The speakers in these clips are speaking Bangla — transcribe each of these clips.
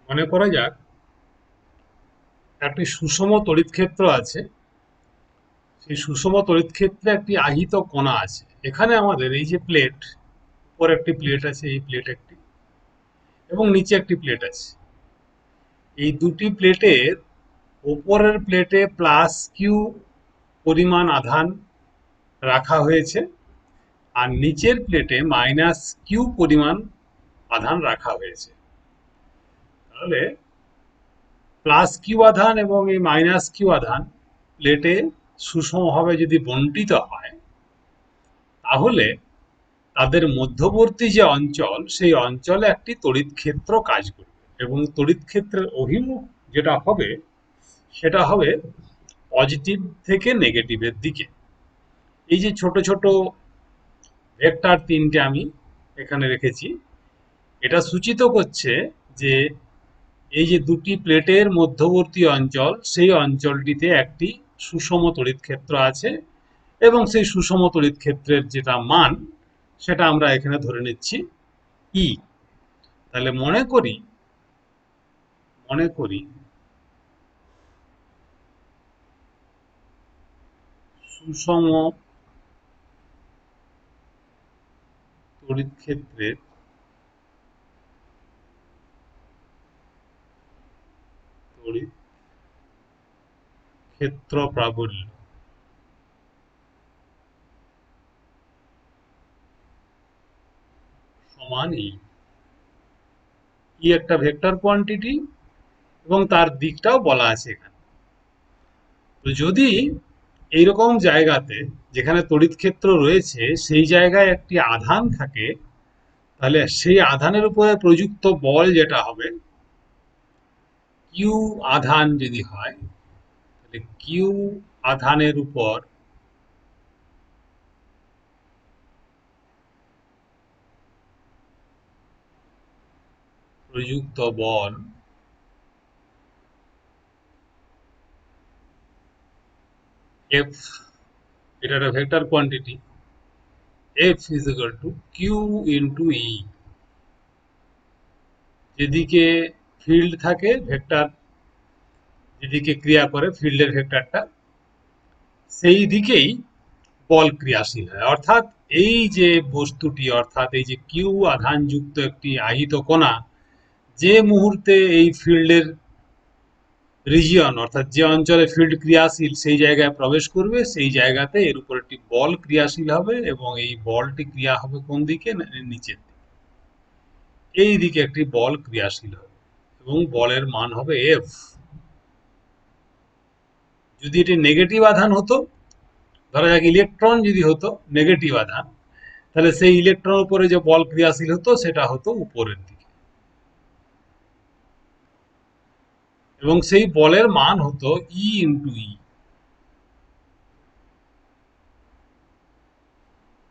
মনে করা যাক একটি সুষম তড়িৎ ক্ষেত্র আছে। সেই সুষম তড়িৎ ক্ষেত্রে একটি আহিত কণা আছে। এখানে আমাদের এই যে প্লেট, উপরে একটি প্লেট আছে, এই প্লেট একটি, এবং নিচে একটি প্লেট আছে। এই দুটি প্লেটের উপরের প্লেটে প্লাস কিউ পরিমাণ আধান রাখা হয়েছে, আর নিচের প্লেটে মাইনাস কিউ পরিমাণ আধান রাখা হয়েছে। তাহলে প্লাস কিউ আধান এবং এই মাইনাস কিউ আধান প্লেটে সুষমভাবে যদি বণ্টিত হয়, তাহলে তাদের মধ্যবর্তী যে অঞ্চল, সেই অঞ্চলে একটি তড়িৎ ক্ষেত্র কাজ করবে, এবং তড়িৎ ক্ষেত্রের অভিমুখ যেটা হবে সেটা হবে পজিটিভ থেকে নেগেটিভের দিকে। এই যে ছোট ছোট ভেক্টর তিনটে আমি এখানে রেখেছি, এটা সূচিত করছে যে এই যে দুটি প্লেটের মধ্যবর্তী অঞ্চল, সেই অঞ্চলটিতে একটি সুষম তড়িৎ ক্ষেত্র আছে, এবং সেই সুষম তড়িৎ ক্ষেত্রের যেটা মান সেটা আমরা এখানে ধরে নিচ্ছি ই। তাহলে মনে করি সুষম তড়িৎ ক্ষেত্রের তড়িৎ ক্ষেত্র প্রাবল্য সমান ই। ই একটা ভেক্টর কোয়ান্টিটি এবং তার দিকটাও বলা আছে এখানে। তো যদি এইরকম জায়গাতে, যেখানে তড়িৎ ক্ষেত্র রয়েছে, সেই জায়গায় একটি আধান থাকে, তাহলে সেই আধানের উপরে প্রযুক্ত বল যেটা হবে, কিউ আধান যদি হয়, তাহলে কিউ আধানের উপর প্রযুক্ত বল এফ, এটা একটা vector quantity, F is equal to Q into E. যেদিকে ফিল্ড থাকে, ভেক্টর যেদিকে ক্রিয়া করে ফিল্ডের ভেক্টরটা, সেই দিকেই বল ক্রিয়াশীল হয়। অর্থাৎ এই যে বস্তুটি, অর্থাৎ এই যে কিউ আধানযুক্ত একটি আহিত কণা, যে মুহূর্তে এই ফিল্ডের রিজিয়ন, অর্থাৎ যে অঞ্চলে ফিল্ড ক্রিয়াশীল, সেই জায়গায় প্রবেশ করবে, সেই জায়গাতে এর উপর একটি বল ক্রিয়াশীল হবে, এবং এই বলটি ক্রিয়া হবে কোন দিকে? না, নিচের দিকে। এই দিকে একটি বল ক্রিয়াশীল হবে, এবং বলের মান হবে এফ। যদি এটি নেগেটিভ আধান হতো, ধরা যাক ইলেকট্রন যদি হতো নেগেটিভ আধান, তাহলে সেই ইলেকট্রন উপরে যে বল ক্রিয়াশীল হতো সেটা হতো উপরের দিকে, এবং সেই বলের মান হতো ই ইন্টু ই,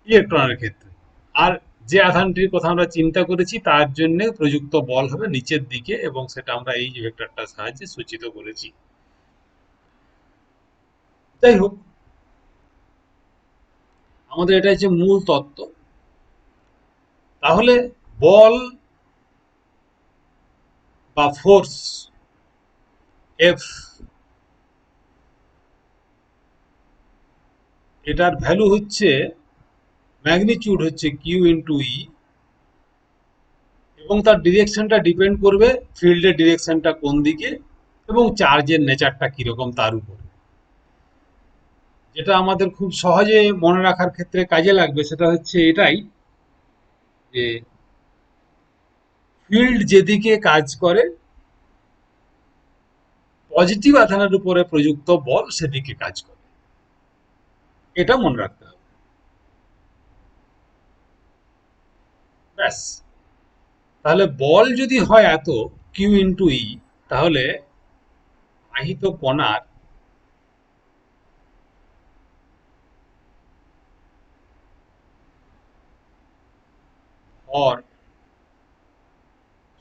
ইলেকট্রনের ক্ষেত্রে। আর যে আধানটির কথা আমরা চিন্তা করেছি, তার জন্য প্রযুক্ত বল হবে নিচের দিকে, এবং সেটা আমরা এই যে ভেক্টরটার সাহায্যে সূচিত করেছি। যাই হোক, আমাদের এটা হচ্ছে মূল তত্ত্ব। তাহলে বল বা ফোর্স এফ, এটার ভ্যালু হচ্ছে, ম্যাগনিটিউড হচ্ছে কিউ ইন্টু ই, এবং তার ডিরেকশনটা ডিপেন্ড করবে ফিল্ডের ডিরেকশনটা কোন দিকে এবং চার্জের নেচারটা কিরকম তার উপর। যেটা আমাদের খুব সহজে মনে রাখার ক্ষেত্রে কাজে লাগবে সেটা হচ্ছে এটাই, যে ফিল্ড যেদিকে কাজ করে, পজিটিভ আধানের উপরে প্রযুক্ত বল সেদিকে কাজ করে। এটা মনে রাখতে হবে, ব্যাস। তাহলে বল যদি হয় এত, কিউ ইন্টু ই, তাহলে আহিত কণার ভর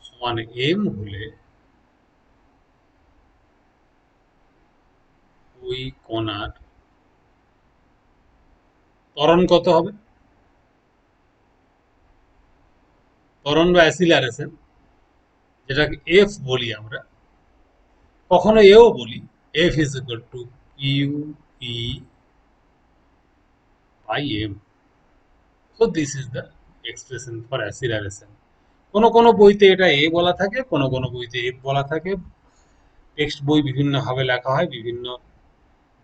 সমান এম হলে ওই কণার ত্বরণ কত হবে? ত্বরণ বা অ্যাসিলারেশন, যেটাকে এফ বলি আমরা, কখনো এও বলি। F is equal to Q E by M. So this is the expression for acceleration. কোনো কোনো বইতে এটা এ বলা থাকে, কোনো কোনো বইতে এফ বলা থাকে। টেক্সট বই বিভিন্নভাবে লেখা হয়, বিভিন্ন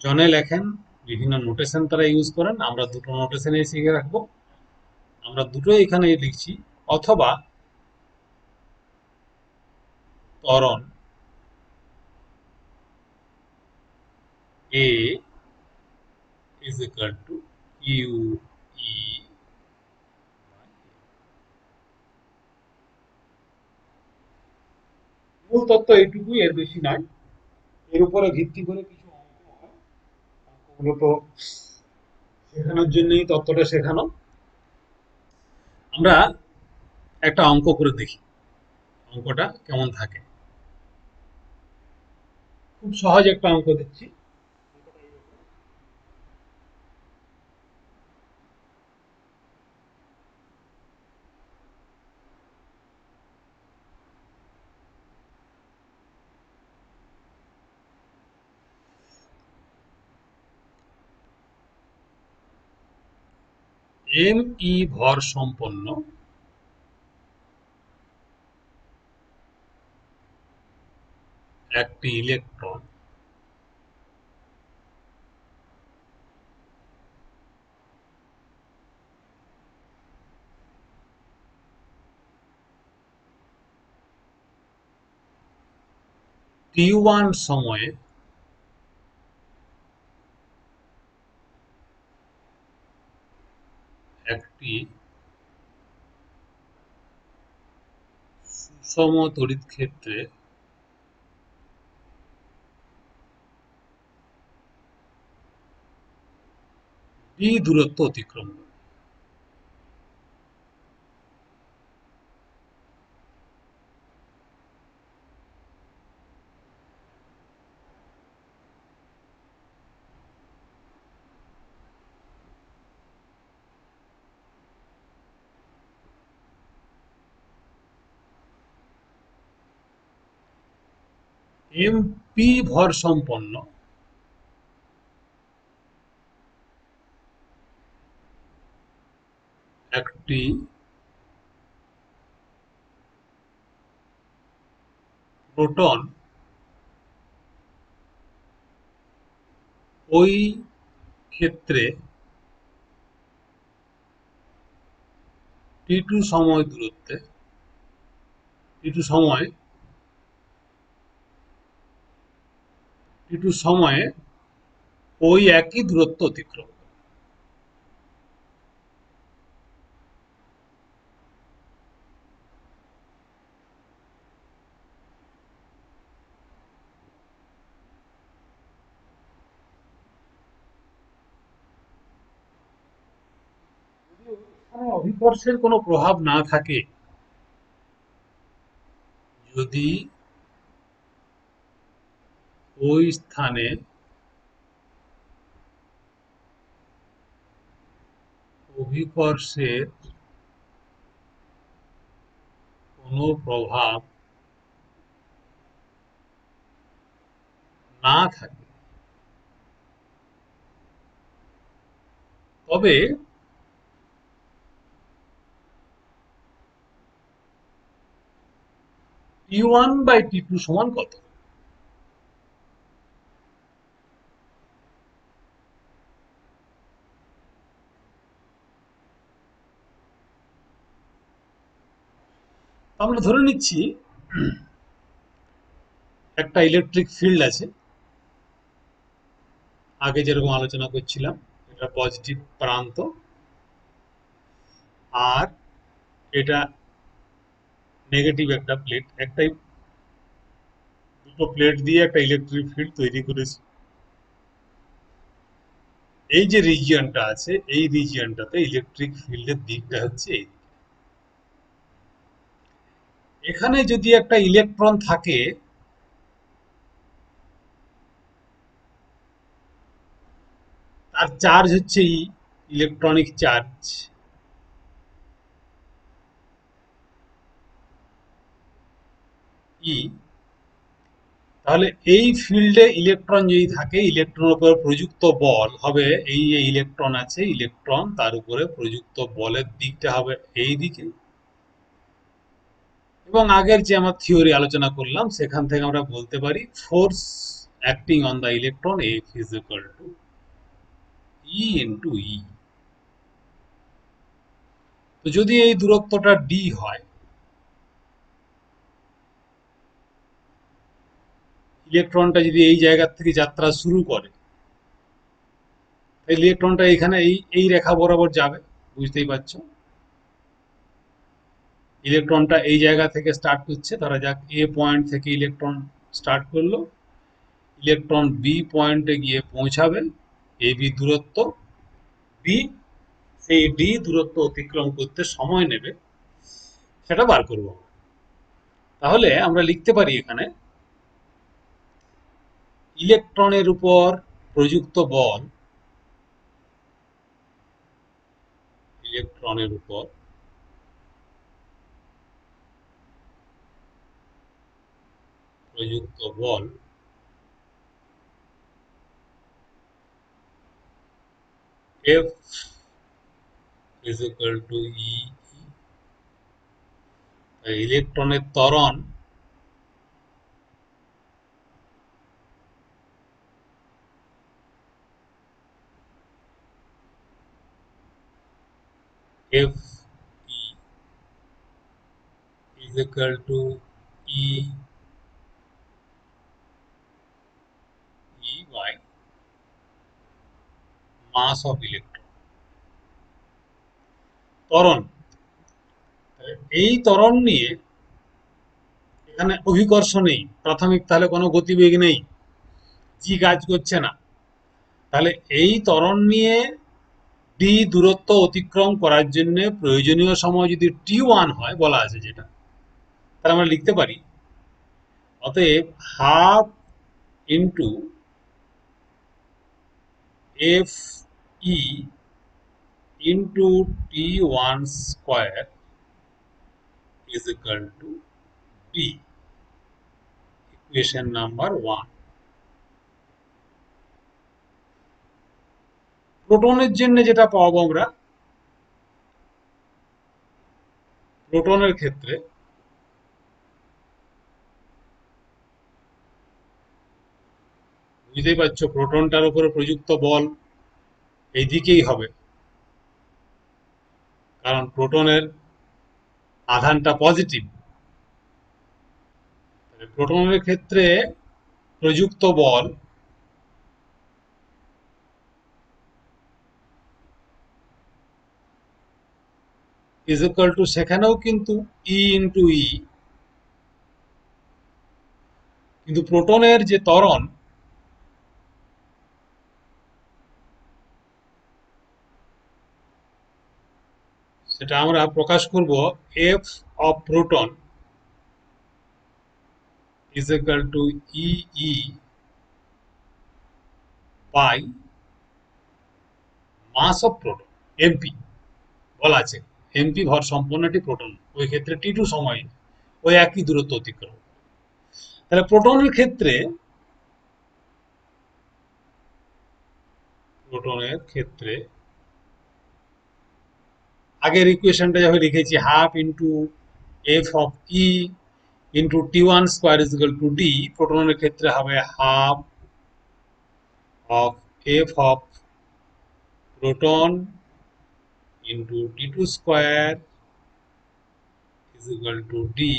জনে লেখেন, বিভিন্ন নোটেশন তারা ইউজ করেন। আমরা দুটো নোটেশনে শিখে রাখবো, আমরা দুটোই এখানে লিখছি। অথবা ত্বরণ A is equal to Q E. মূল তত্ত্ব এইটুকুই, এর বেশি নয়। এর উপরে ভিত্তি করে কিছু অঙ্ক হয়, অঙ্কগুলো তো শেখানোর জন্যই তত্ত্বটা শেখানো। আমরা একটা অঙ্ক করে দেখি অঙ্কটা কেমন থাকে। খুব সহজ একটা অঙ্ক দিচ্ছি। এম ই ভর সম্পন্ন একটি ইলেকট্রন t1 সময়ে একটি সুষম তড়িৎ ক্ষেত্রে d দূরত্ব অতিক্রম করে। এম পি ভর সম্পন্ন একটি প্রোটন ওই ক্ষেত্রে t2 সময় দূরত্বে, t2 সময় t2 সময়ে ওই একই দূরত্ব অতিক্রম করে। এখানে অভিকর্ষের কোনো প্রভাব না থাকে, যদি ওই স্থানে অভিকর্ষের কোনো প্রভাব না থাকে, তবে t1/t2 সমান কত? আমরা ধরে নিচ্ছি একটা ইলেকট্রিক ফিল্ড আছে, আগে যেরকম আলোচনা করছিলাম, এটা পজিটিভ প্রান্ত, আর এটা নেগেটিভ একটা প্লেট। একটাই দুটো প্লেট দিয়ে একটা ইলেকট্রিক ফিল্ড তৈরি করেছি। এই যে রিজিয়নটা আছে, এই রিজিয়নটাতে ইলেকট্রিক ফিল্ডের দিকটা হচ্ছে এই। এখানে যদি একটা ইলেকট্রন থাকে, তার চার্জ হচ্ছে ই, ইলেকট্রনিক চার্জ। ই, তাহলে এই ফিল্ডে ইলেকট্রন যদি থাকে, ইলেকট্রনের উপর প্রযুক্ত বল হবে, এই যে ইলেকট্রন আছে, ইলেকট্রন তার উপরে প্রযুক্ত বলের দিকটা হবে এই দিকে। এবং আগের যে আমরা থিওরি আলোচনা করলাম সেখান থেকে আমরা বলতে পারি force acting on the electron F is equal to E into E. তো যদি এই দূরত্বটা ডি হয়, ইলেকট্রনটা যদি এই জায়গা থেকে যাত্রা শুরু করে, ইলেকট্রনটা এখানে এই এই রেখা বরাবর যাবে, বুঝতেই পারছো। ইলেকট্রনটা এই জায়গা থেকে স্টার্ট করছে, ধরা যাক এ পয়েন্ট থেকে ইলেকট্রন স্টার্ট করলো, ইলেকট্রন বি পয়েন্টে গিয়ে পৌঁছাবে, এ বি দূরত্ব, বি সেই ডি দূরত্ব অতিক্রম করতে সময় নেবে, সেটা বার করব। তাহলে আমরা লিখতে পারি এখানে ইলেকট্রনের উপর প্রযুক্ত বল, ইলেকট্রনের উপর প্রযুক্ত বল F is equal to E, ইলেকট্রনের ত্বরণ F E is equal to E E by mass of electron। ত্বরণ, এই ত্বরণ নিয়ে এখানে অভিকর্ষ নেই, প্রাথমিক তাহলে কোনো গতিবেগ নেই, জি কাজ করছে না। তাহলে এই ত্বরণ নিয়ে ডি দূরত্ব অতিক্রম করার জন্য প্রয়োজনীয় সময় যদি T1 হয়, বলা আছে যেটা, তাহলে আমরা লিখতে পারি অতএব half into F E into T1 square is equal to D, equation number 1। প্রোটনের জন্য যেটা পাবো আমরা, প্রোটনের ক্ষেত্রে বুঝতেই পারছো প্রোটনটার উপরে প্রযুক্ত বল এই দিকেই হবে, কারণ প্রোটনের আধানটা পজিটিভ। প্রোটনের ক্ষেত্রে প্রযুক্ত বল ইজ ইকুয়াল টু, সেখানেও কিন্তু ই ইন্টু ই, কিন্তু প্রোটনের যে ত্বরণ, সেটা আমরা প্রকাশ করব F of proton is equal to E E by mass of proton, MP বলা আছে, এমপি ভর সম্পন্ন একটি প্রোটন, ওই ক্ষেত্রে T2 সময় ওই একই দূরত্ব অতিক্রম। তাহলে প্রোটনের ক্ষেত্রে, প্রোটনের ক্ষেত্রে আগের ইকুয়েশনটা যখন লিখেছি half into F of E into T1 square is equal to D, প্রোটনের ক্ষেত্রে হবে half of F of proton into T2 square is equal to D.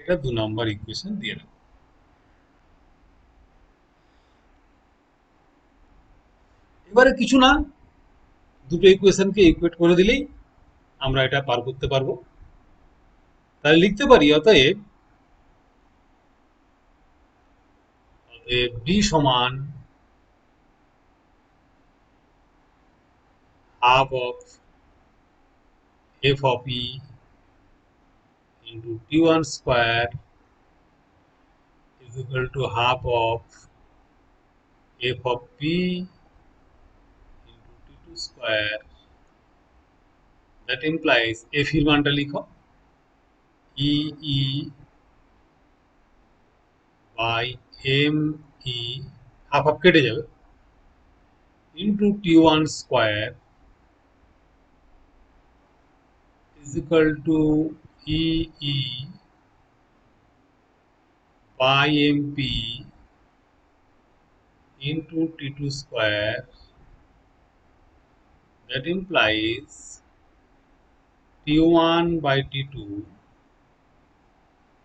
এটা 2 নম্বর ইকুয়েশন দিয়ে রাখবো। এবারে কিছু না, দুটো ইকুয়েশনকে ইকুয়েট করে দিলেই আমরা এটা পার করতে পারবো। তাহলে লিখতে পারি অতএব ডি সমান half of F of E into T1 square is equal to half of f of p into T2 square, that implies f এর মানটা লিখো, E E by M E half half কেটে যাবে into T1 square is equal to EE by MP into T2 square. That implies T1 by T2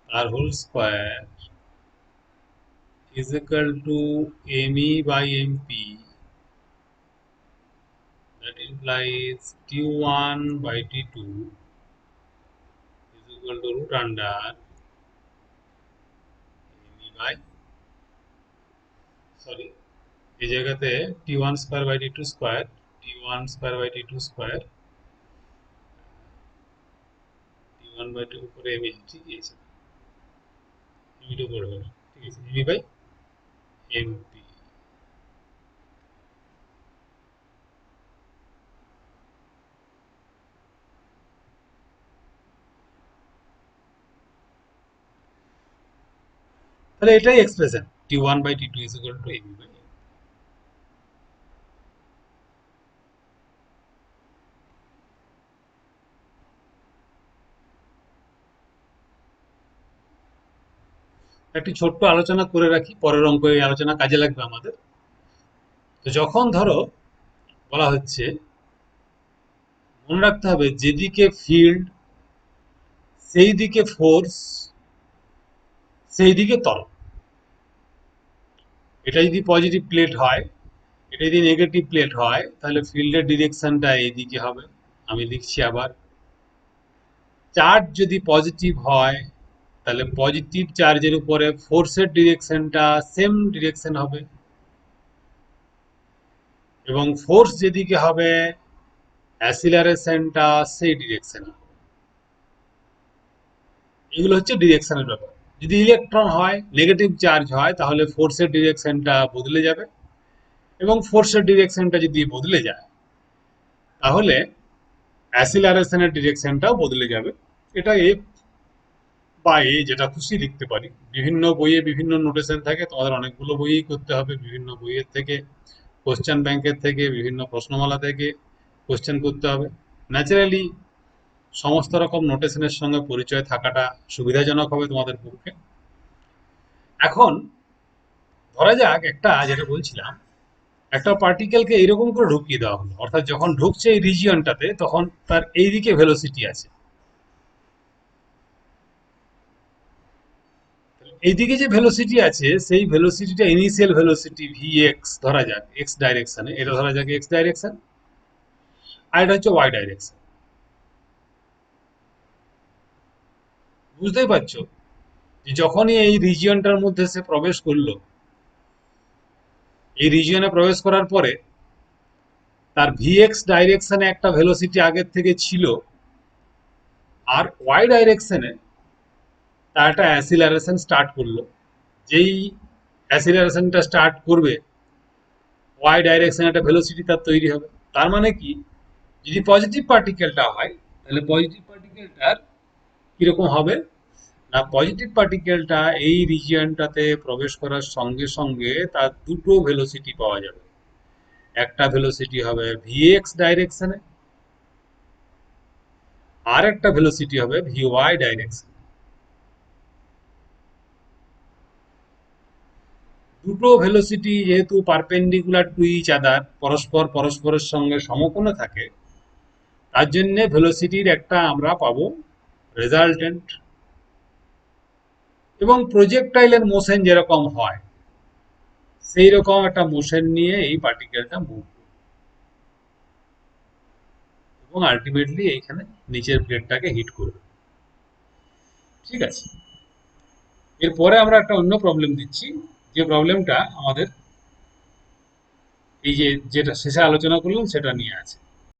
our whole square is equal to ME by MP. That implies T1 by T2 is equal to root under ME by sorry এই জায়গাতে T1 square by T2 square T1 square by T2 square T1 by 2 উপরে ME ঠিকই আছে ME উপরে হবে ঠিক আছে ME by MP তাহলে এটাই expression T1 by T2 is equal to ME by MP একটি ছোট্ট আলোচনা করে রাখি পরের অঙ্কে এই আলোচনা কাজে লাগবে আমাদের তো যখন ধরো বলা হচ্ছে মনে রাখতে হবে যেদিকে ফিল্ড সেই দিকে ফোর্স সেই দিকে ত্বরণ এটা যদি পজিটিভ প্লেট হয় এটা যদি নেগেটিভ প্লেট হয় তাহলে ফিল্ডের ডিরেকশনটা এইদিকে হবে আমি লিখছি আবার চার্জ যদি পজিটিভ হয় তাহলে পজিটিভ চার্জের উপরে ফোর্সের ডিরেকশনটা সেম ডিরেকশন হবে এবং ফোর্স যেদিকে হবে অ্যাসিলারেশনটা সেই ডিরেকশন হবে এগুলো হচ্ছে ডিরেকশনের ব্যাপার যদি ইলেকট্রন হয় নেগেটিভ চার্জ হয় তাহলে ফোর্সের ডিরেকশনটা বদলে যাবে এবং ফোর্সের ডিরেকশনটা যদি বদলে যায় তাহলে অ্যাসিলারেশনের ডিরেকশনটাও বদলে যাবে এটা এফ বা এ যেটা খুশি লিখতে পারি বিভিন্ন বইয়ে বিভিন্ন নোটেশন থাকে তোমাদের অনেকগুলো বইই করতে হবে বিভিন্ন বইয়ের থেকে কোশ্চেন ব্যাংকের থেকে বিভিন্ন প্রশ্নমালা থেকে কোশ্চেন করতে হবে ন্যাচারালি সমস্ত রকম নোটেশনের সঙ্গে পরিচয় থাকাটা সুবিধাজনক হবে তোমাদের পক্ষে এখন ধরা যাক একটা যেটা বলছিলাম একটা পার্টিকেলকে এইরকম করে ঢুকিয়ে দেওয়া হলো অর্থাৎ যখন ঢুকছে এই রিজিয়নটাতে তখন তার এইদিকে ভেলোসিটি আছে এইদিকে যে ভেলোসিটি আছে সেই ভেলোসিটিটা ইনিশিয়াল ভেলোসিটি vx ধরা যাক এক্স ডাইরেকশনে এটা ধরা যাক এক্স ডাইরেকশন আর এটা হচ্ছে ওয়াই ডাইরেকশন বুঝতেই পারছো যে যখনই এই রিজিয়নটার মধ্যে সে প্রবেশ করলো এই রিজিয়নে প্রবেশ করার পরে তার vx ডাইরেকশনে একটা ভেলোসিটি আগের থেকে ছিল আর ওয়াই ডাইরেকশনে তার একটা অ্যাসিলারেশন স্টার্ট করলো যেই অ্যাসিলারেশনটা স্টার্ট করবে ওয়াই ডাইরেকশনে একটা ভেলোসিটি তার তৈরি হবে তার মানে কি যদি পজিটিভ পার্টিকেলটা হয় তাহলে পজিটিভ পার্টিকেলটার কিরকম হবে না পজিটিভ পার্টিকেলটা এই রিজিয়নটাতে প্রবেশ করার সঙ্গে সঙ্গে তার দুটো ভেলোসিটি পাওয়া যাবে একটা ভেলোসিটি হবে vx ডাইরেকশনে আর একটা ভেলোসিটি হবে vy ডাইরেকশন দুটো ভেলোসিটি যেহেতু পারপেন্ডিকুলার টু ইচ আদার পরস্পরের সঙ্গে সমকোণে থাকে তার জন্য ভেলোসিটির একটা আমরা পাবো রেজাল্টেন্ট এবং প্রজেক্টাইলের মোশন যেরকম হয় সেই রকম একটা মোশন নিয়ে এই পার্টিকেলটা মুভ এবং আলটিমেটলি এইখানে নিচের প্লেটটাকে হিট করবে ঠিক আছে এরপরে আমরা একটা অন্য প্রবলেম দিচ্ছি যে প্রবলেমটা আমাদের এই যে যেটা শেষে আলোচনা করলাম সেটা নিয়ে আছে